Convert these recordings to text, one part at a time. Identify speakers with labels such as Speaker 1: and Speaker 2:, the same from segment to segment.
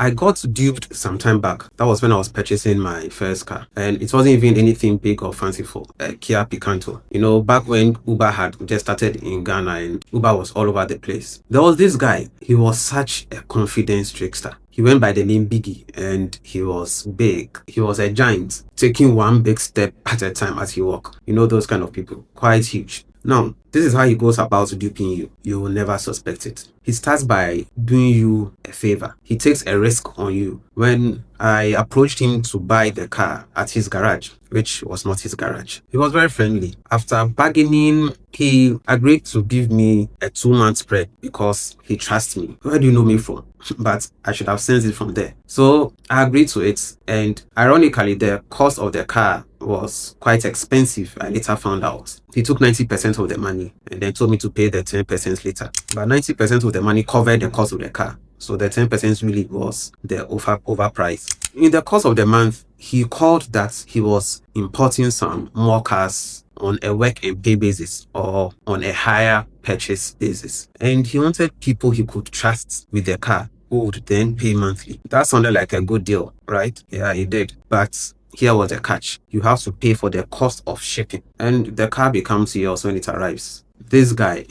Speaker 1: I got duped some time back. That was when I was purchasing my first car, and it wasn't even anything big or fanciful. A Kia Picanto. You know, back when Uber had just started in Ghana and Uber was all over the place. There was this guy. He was such a confidence trickster. He went by the name Biggie, and he was big. He was a giant, taking one big step at a time as he walked. You know, those kind of people, quite huge. Now, this is how he goes about duping you. You will never suspect it. He starts by doing you a favor. He takes a risk on you. When I approached him to buy the car at his garage, which was not his garage, he was very friendly. After bargaining, he agreed to give me a 2-month spread because he trusts me. Where do you know me from? But I should have sensed it from there. So I agreed to it, and ironically, the cost of the car was quite expensive. I later found out. He took 90% of the money and then told me to pay the 10% later. But 90% of the money covered the cost of the car. So the 10% really was the overprice. In the course of the month, he called that he was importing some more cars on a work and pay basis or on a hire purchase basis. And he wanted people he could trust with the car who would then pay monthly. That sounded like a good deal, right? Yeah, it did. But here was the catch. You have to pay for the cost of shipping, and the car becomes yours when it arrives. This guy,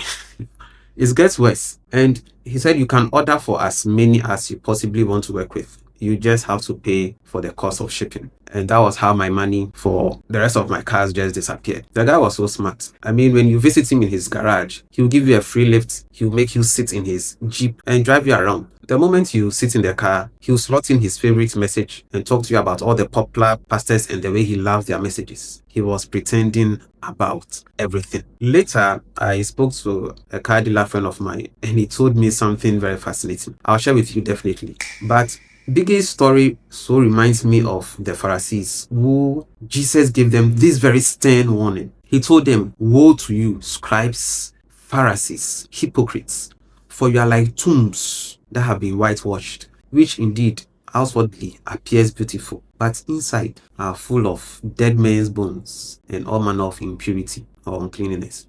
Speaker 1: it gets worse. And he said you can order for as many as you possibly want to work with. You just have to pay for the cost of shipping. And that was how my money for the rest of my cars just disappeared. The guy was so smart. I mean, when you visit him in his garage, he'll give you a free lift. He'll make you sit in his Jeep and drive you around. The moment you sit in the car, he'll slot in his favorite message and talk to you about all the popular pastors and the way he loves their messages. He was pretending about everything. Later, I spoke to a car dealer friend of mine, and he told me something very fascinating. I'll share with you definitely. But Biggie's story so reminds me of the Pharisees, who Jesus gave them this very stern warning. He told them, "Woe to you, scribes, Pharisees, hypocrites, for you are like tombs that have been whitewashed, which indeed outwardly appears beautiful, but inside are full of dead men's bones and all manner of impurity or uncleanness."